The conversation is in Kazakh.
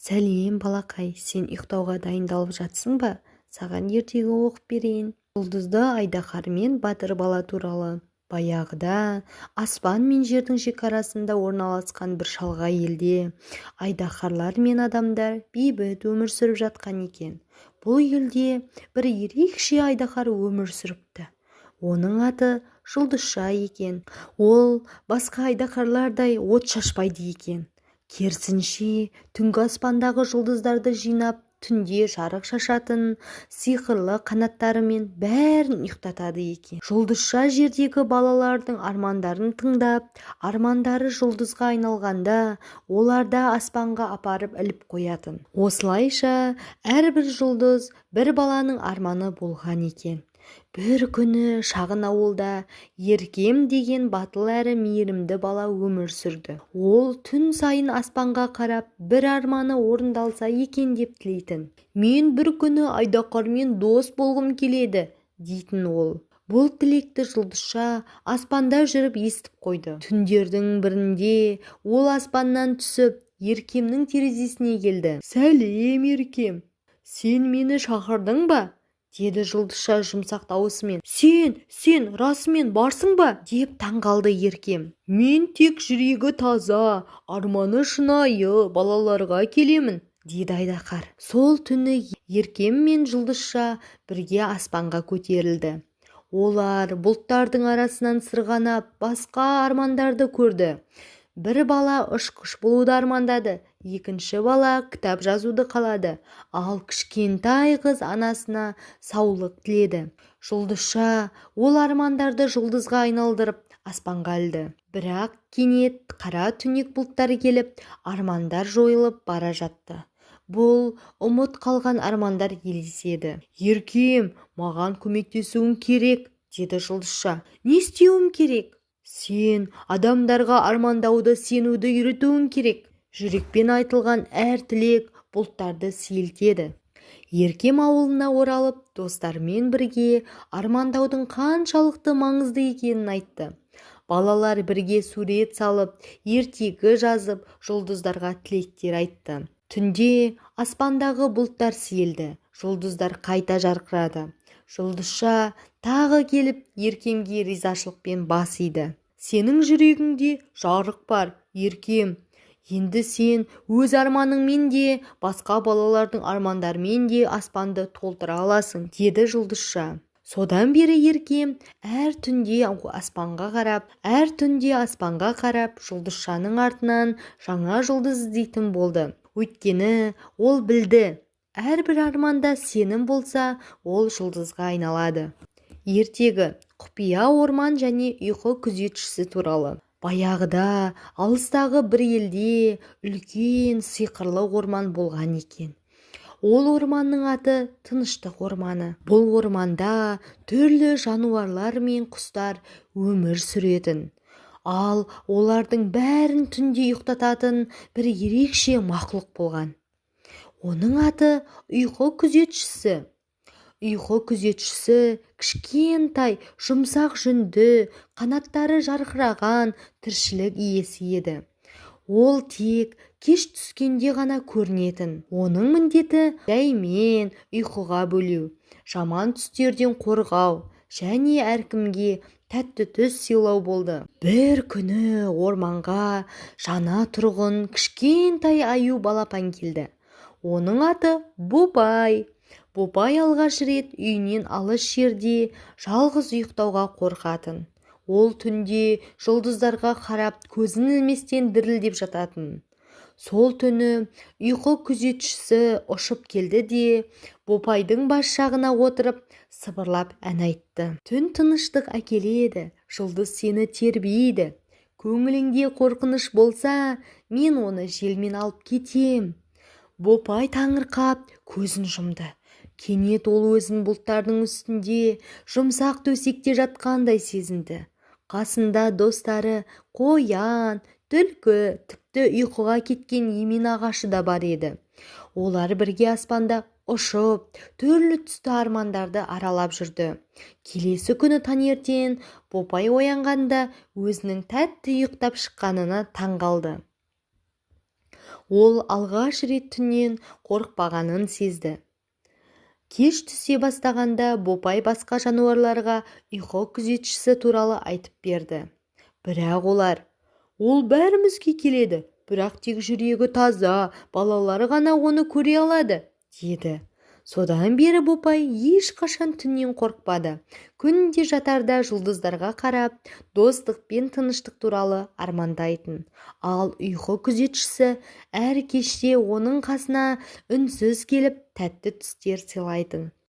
Сәлем, балақай, сен ұйықтауға дайындалып жатсың ба? Саған ертегі оқып берейін. Жұлдызды айдаһар мен батыр бала туралы. Баяғыда аспан мен жердің шекарасында орналасқан бір шалғай елде айдаһарлар мен адамдар бейбіт өмір сүріп жатқан екен. Бұл елде бір ерекше айдаһар өмір сүріпті. Оның аты Жұлдызша екен. Ол басқа айдаһарлардай от шашпайды екен. Керісінше, түнгі аспандағы жұлдыздарды жинап, түнде жарық шашатын сиқырлы қанаттарымен бәрін ұйықтатады екен. Жұлдызша жердегі балалардың армандарын тыңдап, армандары жұлдызға айналғанда, оларды аспанға апарып іліп қоятын. Осылайша, әрбір жұлдыз бір баланың арманы болған екен. Бір күні шағын ауылда Еркем деген батыл әрі мейірімді бала өмір сүрді. Ол түн сайын аспанға қарап, бір арманы орындалса екен деп тілейтін. Мен бір күні айдаһармен дос болғым келеді, дейтін ол. Бұл тілекті жұлдызша аспанда жүріп естіп қойды. Түндердің бірінде ол аспаннан түсіп, Еркемнің терезесіне келді. «Сәлем, Еркем, сен мені шақырдың ба?» деді жұлдызша жұмсақ дауысымен. Сен расымен барсың ба? Деп таңғалды Еркем. Мен тек жүрегі таза, арманы шынайы балаларға келемін, деді айдаһар. Сол түні Еркем мен жұлдызша бірге аспанға көтерілді. Олар бұлттардың арасынан сырғанап, басқа армандарды көрді. Бір бала ұшқыш болуды армандады, екінші бала кітап жазуды қалады, ал кішкентай қыз анасына саулық тіледі. Жұлдызша ол армандарды жұлдызға айналдырып аспанға ілді. Бірақ кенет қара түнек бұлттар келіп, армандар жойылып бара жатты. Бұл ұмыт қалған армандар елеседі. Еркем, маған көмектесуің керек, деді жұлдызша. Не істеуім керек? Сен адамдарға армандауды, сенуді үйретуің керек. Жүрекпен айтылған әр тілек бұлттарды сейілтеді. Еркем ауылына оралып, достармен бірге армандаудың қаншалықты маңызды екенін айтты. Балалар бірге сурет салып, ертегі жазып, жұлдыздарға тілектер айтты. Түнде аспандағы бұлттар сейілді, жұлдыздар қайта жарқырады. Жұлдызша тағы келіп, Еркемге ризашылықпен бас иді. Сенің жүрегіңде жарық бар, Еркем. Енді сен өз арманыңмен де, басқа балалардың армандарымен де аспанды толтыра аласың, деді жұлдызша. Содан бері Еркем әр түнде аспанға қарап, жұлдызшаның артынан жаңа жұлдыз іздейтін болды. Өйткені ол білді, әрбір арманда сенім болса, ол жұлдызға айналады. Ертегі құпия орман және ұйқы күзетшісі туралы. Баяғыда алыстағы бір елде үлкен сиқырлы орман болған екен. Ол орманның аты Тыныштық орманы. Бұл орманда түрлі жануарлар мен құстар өмір сүретін. Ал олардың бәрін түнде ұйықтататын бір ерекше мақұлық болған. Оның аты ұйқы күзетшісі. Ұйқы күзетшісі кішкентай, жұмсақ жүнді, қанаттары жарқыраған тіршілік иесі еді. Ол тек кеш түскенде ғана көрінетін. Оның міндеті жаймен ұйқыға бөлеу, жаман түстерден қорғау және әркімге тәтті түс сыйлау болды. Бір күні орманға жаңа тұрғын кішкентай аю балапан келді. Оның аты Бопай. Бопай алғаш рет үйінен алыс жерде жалғыз ұйықтауға қорқатын. Ол түнде жұлдыздарға қарап көзін ілместен дірілдеп жататын. Сол түні ұйқы күзетшісі ұшып келді де, Бопайдың бас жағына отырып, сыбырлап ән айтты. Түн тыныштық әкеледі, жұлдыз сені тербейді. Көңіліңде қорқыныш болса, мен оны желмен алып кетем. Бопай таңырқап көзін жұмды. Кенет ол өзін бұлттардың үстінде жұмсақ төсекте жатқандай сезінді. Қасында достары қоян, түлкі, тіпті ұйқыға кеткен емен ағашы да бар еді. Олар бірге аспанда ұшып, түрлі түсті армандарды аралап жүрді. Келесі күні таңертең Бопай оянғанда өзінің тәтті ұйықтап шыққанына таңғалды. Ол алғаш рет түннен қорықпағанын сезді. Кеш түсе бастағанда Бопай басқа жануарларға ұйқы күзетшісі туралы айтып берді. Бірақ ол бәрімізге келеді, бірақ тек жүрегі таза балалары ғана оны көре алады, деді. Содан бері Бопай ешқашан түннен қорықпады. Күнде жатарда жұлдыздарға қарап, достық пен тыныштық туралы армандайтын. Ал ұйқы күзетшісі әр кеште оның қасына үнсіз келіп тәтті түстер сыйлайтын.